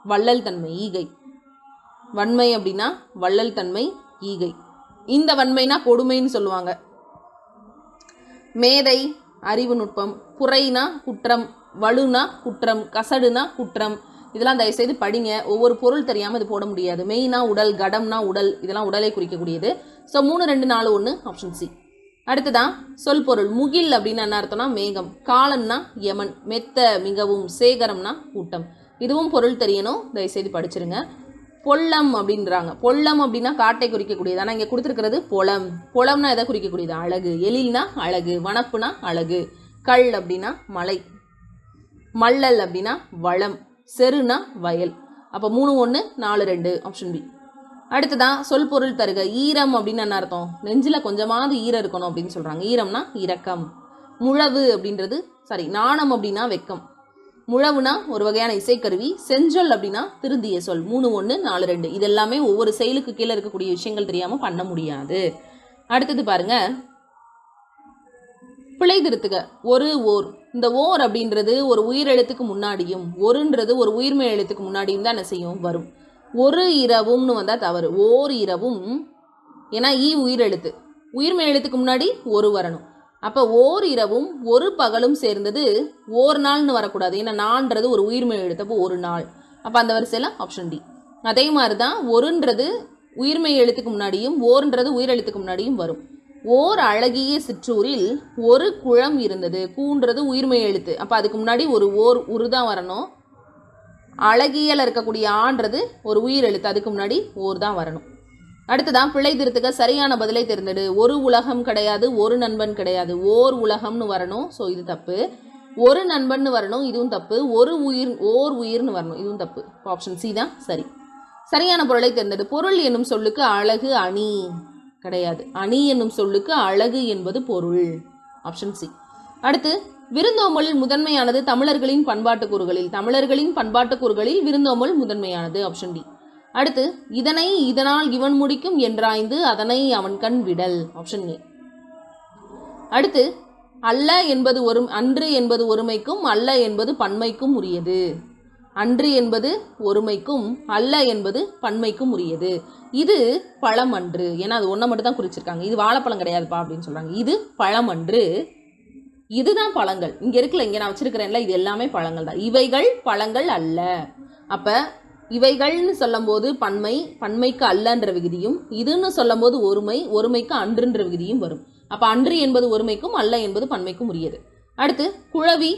வள்ளல் தன்மை, ஈகை. வன்மை அப்படின்னா வள்ளல் தன்மை, ஈகை. இந்த வன்மைனா கொடுமைன்னு சொல்லுவாங்க. மேதை, அறிவு நுட்பம். புரைனா குற்றம், வலுனா குற்றம், கசடுனா குற்றம். இதெல்லாம் தயவுசெய்து படிங்க. ஒவ்வொரு பொருள் தெரியாமல் இது போட முடியாது. மெய்னா உடல், கடம்னா உடல், இதெல்லாம் உடலை குறிக்கக்கூடியது. So 3, 2, 4, 1 option C. அடுத்ததான் சொல் பொருள். முகில் அப்படின்னு என்ன அர்த்தம்னா மேகம். காலன்னா யமன். மெத்த மிகவும். சேகரம்னா கூட்டம். இதுவும் பொருள் தெரியணும், தயவுசெய்து படிச்சிருங்க. பொல்லம் அப்படின்றாங்க. பொல்லம் அப்படின்னா காட்டை குறிக்கக்கூடியது. ஆனால் இங்கே கொடுத்துருக்கிறது பொலம். பொலம்னா எதை குறிக்கக்கூடியது? அழகு. எழில்னா அழகு. வனப்புனா அழகு. கல் அப்படின்னா மலை. மல்லல் அப்படின்னா வளம். செருனா வயல். அப்போ 3, 1, 4, 2 ஆப்ஷன் பி. அடுத்ததான் சொல் பொருள் தருக. ஈரம் அப்படின்னு என்ன அர்த்தம்? நெஞ்சில் கொஞ்சமாவது ஈரம் இருக்கணும் அப்படின்னு சொல்கிறாங்க. ஈரம்னா இரக்கம். முழவு அப்படின்றது நாணம் அப்படின்னா வெக்கம். முழவுனா ஒரு வகையான இசைக்கருவி. செஞ்சொல் அப்படின்னா திருந்திய சொல். 3, 1, 4, 2 இது எல்லாமே ஒவ்வொரு செயலுக்கு கீழே இருக்கக்கூடிய விஷயங்கள் தெரியாமல் பண்ண முடியாது. அடுத்தது பாருங்க, பிழை திருத்துக. ஒரு ஓர். இந்த ஓர் அப்படின்றது ஒரு உயிரெழுத்துக்கு முன்னாடியும் ஒருன்றது ஒரு உயிர்மை எழுத்துக்கு முன்னாடியும் தான் என்ன செய்யும்? வரும். ஒரு இரவும்னு வந்தால் தவறு. ஓர் இரவும். ஏன்னா உயிரெழுத்து. உயிர்மை எழுத்துக்கு முன்னாடி ஒரு வரணும். அப்போ ஓர் இரவும் ஒரு பகலும் சேர்ந்தது ஓர் நாள்னு வரக்கூடாது. ஏன்னா நான்றது ஒரு உயிர்மை எழுத்தப்போ ஒரு நாள். அப்போ அந்த வரிசையில் ஆப்ஷன் டி. அதே மாதிரி தான் ஒருன்றது உயிர்மை எழுத்துக்கு முன்னாடியும் ஓர்ன்றது உயிரெழுத்துக்கு முன்னாடியும் வரும். ஓர் அழகிய சிற்றூரில் ஒரு குளம் இருந்தது. கூன்றது உயிர்மை எழுத்து. அப்போ அதுக்கு முன்னாடி ஒரு ஓர் உரு தான் வரணும். அழகியல் இருக்கக்கூடிய ஆன்றது ஒரு உயிர் எழுத்து. அதுக்கு முன்னாடி ஓர் தான் வரணும். அடுத்ததான் பிழை திருத்துக்க சரியான பதிலை தேர்ந்தெடு. ஒரு உலகம் கிடையாது, ஒரு நண்பன் கிடையாது, ஓர் உலகம்னு வரணும். ஸோ இது தப்பு. ஒரு நண்பன் வரணும், இதுவும் தப்பு. ஓர் உயிர்னு வரணும், இதுவும் தப்பு. ஆப்ஷன் சி தான் சரி. சரியான பொருளை தேர்ந்தெடு. பொருள் என்னும் சொல்லுக்கு அழகு அணி கிடையாது. அணி என்னும் சொல்லுக்கு அழகு என்பது பொருள். Option C. அடுத்து விருந்தோம்பல் முதன்மையானது தமிழர்களின் பண்பாட்டு கூறுகளில் விருந்தோம்பல் முதன்மையானது. Option D. அடுத்து இதனை இதனால் இவன் முடிக்கும் என்றாய்ந்து அதனை அவன் கண் விடல். Option A. அடுத்து அல்ல என்பது அன்று என்பது ஒருமைக்கும் அல்ல என்பது பன்மைக்கும் உரியது. அன்று என்பது ஒருமைக்கும் அல்ல என்பது பன்மைக்கும் உரியது. இது பழமன்று. ஏன்னா அது ஒன்றை மட்டும் தான் குறிச்சிருக்காங்க. இது வாழைப்பழம் கிடையாதுப்பா அப்படின்னு சொல்றாங்க. இது பழமன்று, இதுதான் பழங்கள். இங்க இருக்குல்ல, இங்க நான் வச்சிருக்கிறேன்ல, இது எல்லாமே பழங்கள் தான். இவைகள் பழங்கள் அல்ல. அப்ப இவைகள்னு சொல்லும் போது பன்மைக்கு அல்லன்ற விகுதியும், இதுன்னு சொல்லும் போது ஒருமைக்கு அன்றுன்ற விகுதியும் வரும். அப்ப அன்று என்பது ஒருமைக்கும் அல்ல என்பது பன்மைக்கும் உரியது. அடுத்து குழவி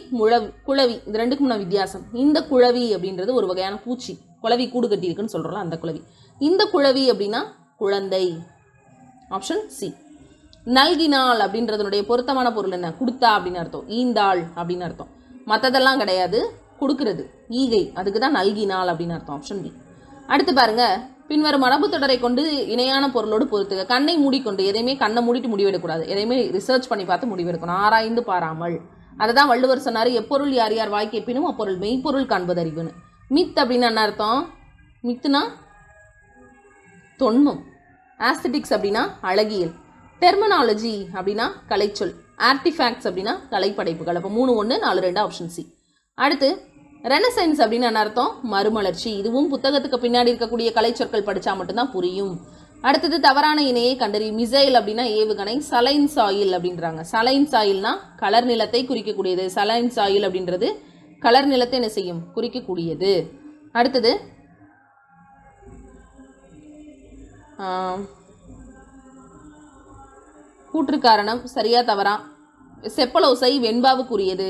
குழவி, இது ரெண்டுக்கும் நான் வித்தியாசம். இந்த குழவி அப்படின்றது ஒரு வகையான பூச்சி, குழவி கூடு கட்டி இருக்குன்னு சொல்றோம்ல அந்த குழவி. இந்த குழவி அப்படின்னா குழந்தை. Option C. நல்கினாள் அப்படின்றதுனுடைய பொருத்தமான பொருள் என்ன? கொடுத்தா அப்படின்னு அர்த்தம். ஈந்தாள் அப்படின்னு அர்த்தம். மற்றதெல்லாம் கிடையாது, கொடுக்கிறது. ஈகை, அதுக்கு தான் நல்கினாள் அப்படின்னு அர்த்தம். Option B. அடுத்து பாருங்க, பின்வரும் மரபு தொடரை கொண்டு இணையான பொருளோடு பொறுத்துக. கண்ணை மூடிக்கொண்டு, எதையுமே கண்ணை மூடிட்டு முடிவெடுக்கக்கூடாது. எதையுமே ரிசர்ச் பண்ணி பார்த்து முடிவெடுக்கணும். ஆராய்ந்து பாராமல். அதை தான் வள்ளுவர் சொன்னார், எப்பொருள் யார் யார் வாய் கேட்பினும் அப்பொருள் மெய்ப்பொருள் காண்பது அறிவுன்னு. மித் அப்படின்னு என்ன அர்த்தம்? மித்துனா தொன்மம். ஆஸ்தட்டிக்ஸ் அப்படின்னா அழகியல். டெர்மினாலஜி அப்படின்னா கலைச்சொல். ஆர்டிஃபேக்ட்ஸ் அப்படின்னா கலைப்படைப்புகள். அப்போ 3 1 4 2 ஆப்ஷன் சி. அடுத்து ரெனசன்ஸ் அப்படின்னு என்ன அர்த்தம்? மறுமலர்ச்சி. இதுவும் புத்தகத்துக்கு பின்னாடி இருக்கக்கூடிய கலைச்சொற்கள் படித்தா மட்டும்தான் புரியும். அடுத்தது தவறான இணையை கண்டறி. மிசைல் அப்படின்னா ஏவுகணை. சலைன் சாயில் அப்படின்றாங்க. சலைன் சாயில்னா கலர் நிலத்தை குறிக்கக்கூடியது. சலைன் சாயில் அப்படின்றது கலர் நிலத்தை என்ன செய்யும்? குறிக்கக்கூடியது. அடுத்தது கூற்று காரணம் சரியா தவறா? செப்பலோசை வெண்பாவுக்குரியது.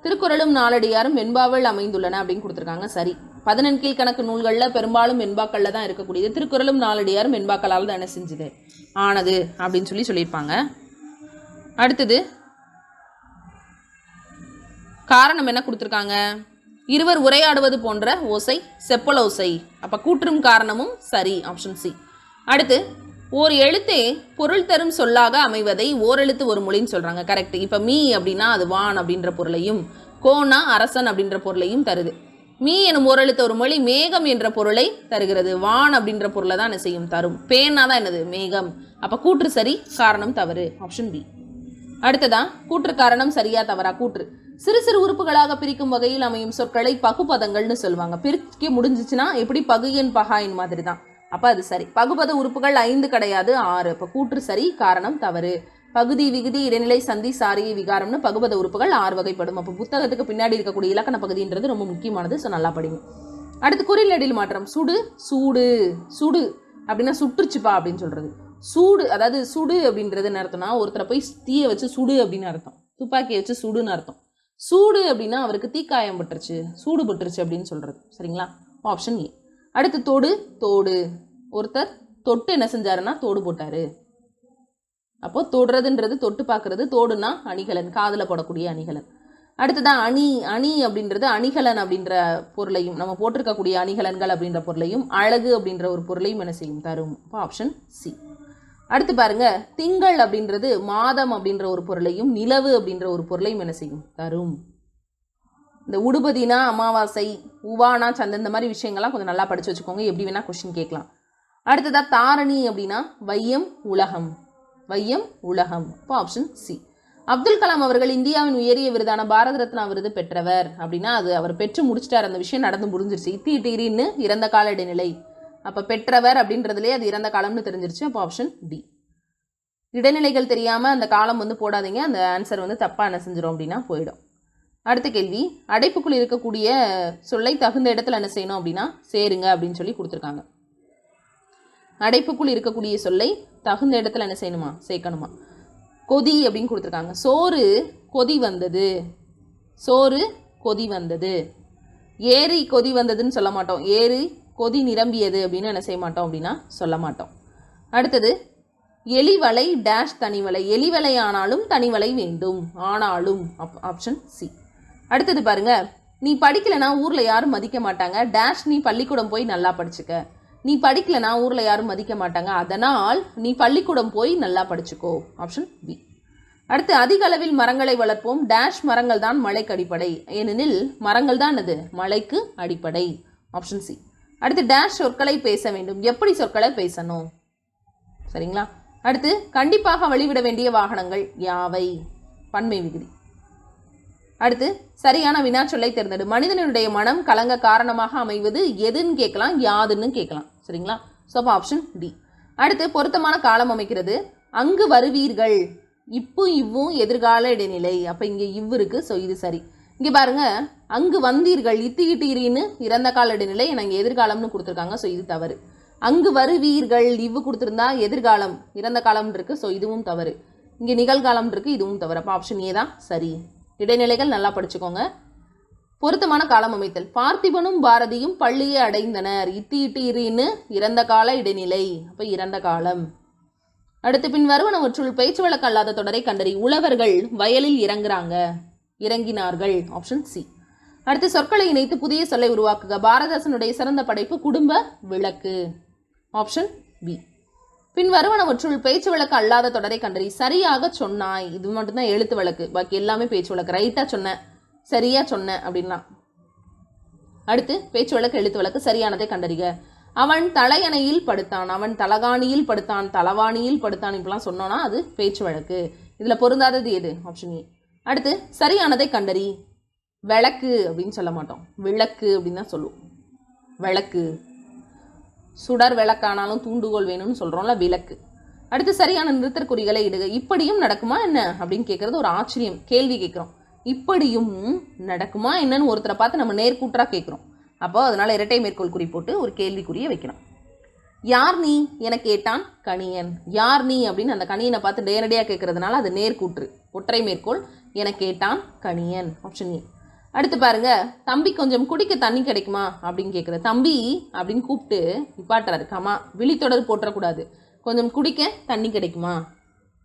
திருக்குறளும் நாலடியாரும் வெண்பாவில் அமைந்துள்ளன அப்படின்னு கொடுத்துருக்காங்க. சரி. 11 கீழ்கணக்கு நூல்களில் பெரும்பாலும் வெண்பாக்கள்ல தான் இருக்கக்கூடியது. திருக்குறளும் நாலடியாரும் வெண்பாக்களால் தான் என்ன செஞ்சுது? ஆனது அப்படின்னு சொல்லியிருப்பாங்க. அடுத்தது காரணம் என்ன கொடுத்துருக்காங்க? இருவர் உரையாடுவது போன்ற ஓசை, செப்பலோசை. அப்ப கூற்றும் காரணமும் சரி. Option C. அடுத்து ஓர் எழுத்தே பொருள் தரும் சொல்லாக அமைவதை ஓரெழுத்து ஒரு மொழின்னு சொல்றாங்க. கரெக்ட். இப்ப மீ அப்படின்னா அது வான் அப்படின்ற பொருளையும், கோனா அரசன் அப்படின்ற பொருளையும் தருது. மீ எனும் ஓரெழுத்து ஒரு மொழி மேகம் என்ற பொருளை தருகிறது. வான் அப்படின்ற பொருளை தான் என்ன செய்யும்? தரும். பேனா தான் என்னது? மேகம். அப்ப கூற்று சரி, காரணம் தவறு. Option B. அடுத்ததான் கூற்று காரணம் சரியா தவறா? கூற்று சிறு சிறு உறுப்புகளாக பிரிக்கும் வகையில் அமையும் சொற்களை பகுபதங்கள்னு சொல்லுவாங்க. பிரிக்க முடிஞ்சிச்சுன்னா எப்படி பகுயன் பகாயின் மாதிரி தான். அப்போ அது சரி. பகுபத உறுப்புகள் 5 கிடையாது, 6. இப்போ கூற்று சரி, காரணம் தவறு. பகுதி, விகுதி, இடைநிலை, சந்தி, சாரியை, விகாரம்னு பகுபத உறுப்புகள் 6 வகைப்படும். அப்போ புத்தகத்துக்கு பின்னாடி இருக்கக்கூடிய இலக்கண பகுதின்றது ரொம்ப முக்கியமானது. ஸோ நல்லா படிங்க. அடுத்து குறில் நெடில் மாற்றம். சுடு, சூடு. சுடு அப்படின்னா சுற்றுச்சுப்பா அப்படின்னு சொல்றது. சூடு, அதாவது சுடு அப்படின்றது என்ன அர்த்தம்னா, ஒருத்தரை போய் தீயை வச்சு சுடு அப்படின்னு அர்த்தம். துப்பாக்கியை வச்சு சுடுன்னு அர்த்தம். சூடு அப்படின்னா அவருக்கு தீக்காயம் பட்டுருச்சு, சூடு பட்டுருச்சு அப்படின்னு சொல்றது. சரிங்களா? Option A. அடுத்து தோடு, தோடு. ஒருத்தர் தொட்டு என்ன செஞ்சாருன்னா தோடு போட்டாரு. அப்போ தொடுறதுன்றது தொட்டு பார்க்கறது. தோடுனா அணிகலன், காதுல போடக்கூடிய அணிகலன். அடுத்துதான் அணி. அணி அப்படின்றது அணிகலன் அப்படின்ற பொருளையும், நம்ம போட்டிருக்கக்கூடிய அணிகலன்கள் அப்படின்ற பொருளையும், அழகு அப்படின்ற ஒரு பொருளையும் என்ன செய்யும்? தரும். அப்போ ஆப்ஷன் சி. அடுத்து பாருங்க, திங்கள் அப்படின்றது மாதம் அப்படின்ற ஒரு பொருளையும், நிலவு அப்படின்ற ஒரு பொருளையும் என்ன செய்யும்? தரும். இந்த உடுபதினா அமாவாசை, உவானா சந்தன், இந்த மாதிரி விஷயங்கள்லாம் கொஞ்சம் நல்லா படிச்சு வச்சுக்கோங்க. எப்படி வேணா கொஸ்டின் கேட்கலாம். அடுத்ததா தாரணி அப்படின்னா வையம், உலகம். வையம், உலகம். இப்போ ஆப்ஷன் சி. அப்துல் கலாம் அவர்கள் இந்தியாவின் உயரிய விருதான பாரத ரத்னா விருது பெற்றவர் அப்படின்னா அது அவர் பெற்று முடிச்சிட்டார். அந்த விஷயம் நடந்து முடிஞ்சிருச்சு. இத்தின்னு இறந்த கால இடைநிலை. அப்போ பெற்றவர் அப்படின்றதுலேயே அது இறந்த காலம்னு தெரிஞ்சிருச்சு. அப்போ ஆப்ஷன் டி. இடைநிலைகள் தெரியாமல் அந்த காலம் போடாதீங்க. அந்த ஆன்சர் தப்பாக என்ன செஞ்சிடும் அப்படின்னா போயிடும். அடுத்த கேள்வி, அடைப்புக்குள் இருக்கக்கூடிய சொல்லை தகுந்த இடத்துல என்ன செய்யணும் அப்படின்னா சேருங்க அப்படின்னு சொல்லி கொடுத்துருக்காங்க. அடைப்புக்குள் இருக்கக்கூடிய சொல்லை தகுந்த இடத்துல என்ன செய்யணுமா? சேர்க்கணுமா? கொதி அப்படின்னு கொடுத்துருக்காங்க. சோறு கொதி வந்தது. சோறு கொதி வந்தது. ஏரி கொதி வந்ததுன்னு சொல்ல மாட்டோம். ஏரி கொதி நிரம்பியது அப்படின்னு என்ன செய்ய மாட்டோம் அப்படின்னா சொல்ல மாட்டோம். அடுத்தது எலிவலை டேஷ் தனிவலை. எலிவலை ஆனாலும் தனிவலை வேண்டும். ஆனாலும் ஆப்ஷன் சி. அடுத்தது பாருங்க, நீ படிக்கலைன்னா ஊரில் யாரும் மதிக்க மாட்டாங்க டேஷ் நீ பள்ளிக்கூடம் போய் நல்லா படிச்சுக்க. நீ படிக்கலைன்னா ஊரில் யாரும் மதிக்க மாட்டாங்க, அதனால் நீ பள்ளிக்கூடம் போய் நல்லா படிச்சுக்கோ. Option B. அடுத்து அதிக அளவில் மரங்களை வளர்ப்போம் டேஷ் மரங்கள் தான் மழைக்கு அடிப்படை. ஏனெனில் மரங்கள் தான் அது மழைக்கு அடிப்படை. Option C. அடுத்து டேஷ் சொற்களை பேச வேண்டும். எப்படி சொற்களை பேசணும்? சரிங்களா? அடுத்து கண்டிப்பாக வழிவிட வேண்டிய வாகனங்கள் யாவை? பன்மை விகுதி. அடுத்து சரியான வினாச்சொல்லை தேர்ந்தெடு. மனிதனுடைய மனம் கலங்க காரணமாக அமைவது எதுன்னு கேட்கலாம், யாதுன்னு கேட்கலாம். சரிங்களா? ஸோ அப்போ ஆப்ஷன் டி. அடுத்து பொருத்தமான காலம் அமைக்கிறது. அங்கு வருவீர்கள். இப்போ இவ்வும் எதிர்கால இடைநிலை. அப்போ இங்கே இவ்வு இருக்கு. ஸோ இது சரி. இங்கே பாருங்க, அங்கு வந்தீர்கள் இத்திகிட்டீரின்னு இறந்த கால இடைநிலை, எனக்கு எதிர்காலம்னு கொடுத்துருக்காங்க. ஸோ இது தவறு. அங்கு வருவீர்கள் இவ்வு கொடுத்துருந்தா எதிர்காலம் இறந்த காலம் இருக்கு. ஸோ இதுவும் தவறு. இங்கே நிகழ்காலம் இருக்கு. இதுவும் தவறு. அப்போ ஆப்ஷன் ஏ தான் சரி. இடைநிலைகள் நல்லா படிச்சுக்கோங்க. பொருத்தமான காலம் அமைத்தல். பார்த்திபனும் பாரதியும் பள்ளியை அடைந்தனர். இத்திகிட்டீரின்னு இறந்த கால இடைநிலை. அப்போ இறந்த காலம். அடுத்து பின் வருவனவற்றுள் பேச்சு வழக்கு அல்லாத தொடரை கண்டறி. உழவர்கள் வயலில் இறங்குறாங்க. இறங்கினார்கள். Option C. அடுத்து சொற்களை இணைத்து புதிய சொல்லை உருவாக்குக. பாரதாசனுடைய சிறந்த படைப்பு குடும்ப விளக்கு. Option B. பின் வருவனவற்றுள் பேச்சு வழக்கு அல்லாத தொடரை கண்டறி. சரியாக சொன்னாய். இது மட்டும்தான் எழுத்து வழக்கு, பாக்கி எல்லாமே பேச்சு வழக்கு. ரைட்டா சொன்ன, சரியா சொன்ன அப்படின்னா. அடுத்து பேச்சு வழக்கு எழுத்து வழக்கு. சரியானதை கண்டறிக. அவன் தலையணையில் படுத்தான். அவன் தலகாணியில் படுத்தான். தலவாணியில் படுத்தான். இப்பெல்லாம் சொன்னோன்னா அது பேச்சு வழக்கு. இதுல பொருந்தாதது எது? Option A. அடுத்து சரியானதை கண்டறி. விளக்கு அப்படின்னு சொல்ல மாட்டோம், விளக்கு அப்படின்னு தான் சொல்லுவோம். விளக்கு. சுடர் விளக்கானாலும் தூண்டுகோல் வேணும்னு சொல்றோம்ல, விளக்கு. அடுத்து சரியான நிறுத்தற்குறிகளை இடுக. இப்படியும் நடக்குமா என்ன அப்படின்னு கேட்கறது ஒரு ஆச்சரியம். கேள்வி கேட்குறோம். இப்படியும் நடக்குமா என்னன்னு ஒருத்தரை பார்த்து நம்ம நேர்கூற்றா கேட்குறோம். அப்போ அதனால இரட்டை மேற்கோள் குறி போட்டு ஒரு கேள்விக்குறியை வைக்கணும். யார் நீ என கேட்டான் கணியன். யார் நீ அப்படின்னு அந்த கணியனை பார்த்து நேரடியாக கேட்கறதுனால அது நேர்கூற்று. ஒற்றை மேற்கோள். என கேட்டான் கணியன். Option A. அடுத்து பாருங்க, தம்பி கொஞ்சம் குடிக்க தண்ணி கிடைக்குமா அப்படின்னு கேட்குறது. தம்பி அப்படின்னு கூப்பிட்டு நிப்பாட்டுறாரு. கமா விழித்தொடர் போட்டக்கூடாது. கொஞ்சம் குடிக்க தண்ணி கிடைக்குமா,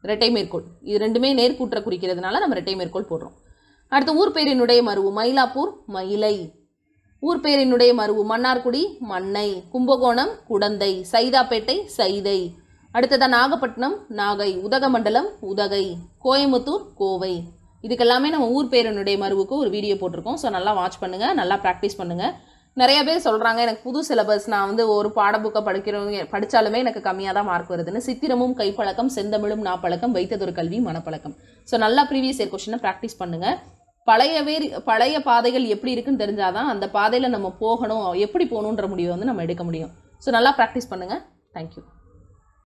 இரட்டை மேற்கோள். இது ரெண்டுமே நேர்கூற்ற குறிக்கிறதுனால நம்ம இரட்டை மேற்கோள் போடுறோம். அடுத்து ஊர் பேரினுடைய மருவு. மயிலாப்பூர் மயிலை. ஊர் பேரினுடைய மருவு. மன்னார்குடி மண்ணை. கும்பகோணம் குடந்தை. சைதாப்பேட்டை சைதை. அடுத்ததான் நாகப்பட்டினம் நாகை. உதகமண்டலம் உதகை. கோயம்புத்தூர் கோவை. இதுக்கெல்லாமே நம்ம ஊர் பேரினுடைய மருவுக்கு ஒரு வீடியோ போட்டிருக்கோம். ஸோ நல்லா வாட்ச் பண்ணுங்கள், நல்லா ப்ராக்டிஸ் பண்ணுங்கள். நிறைய பேர் சொல்கிறாங்க எனக்கு புது சிலபஸ், நான் வந்து ஒரு பாடப்புக்கை படித்தாலுமே எனக்கு கம்மியாக தான் மார்க் வருதுன்னு. சித்திரமும் கைப்பழக்கம் செந்தமிழும் நாப்பழக்கம் வைத்ததொரு கல்வி மனப்பழக்கம். ஸோ நல்லா ப்ரீவியஸ் இயர் கொஸ்டினை ப்ராக்டிஸ் பண்ணுங்கள். பழைய பாதைகள் எப்படி இருக்குன்னு தெரிஞ்சாதான் அந்த பாதையில் நம்ம போகணும், எப்படி போகணுன்ற முடிவை வந்து நம்ம எடுக்க முடியும். ஸோ நல்லா ப்ராக்டிஸ் பண்ணுங்கள். தேங்க்யூ.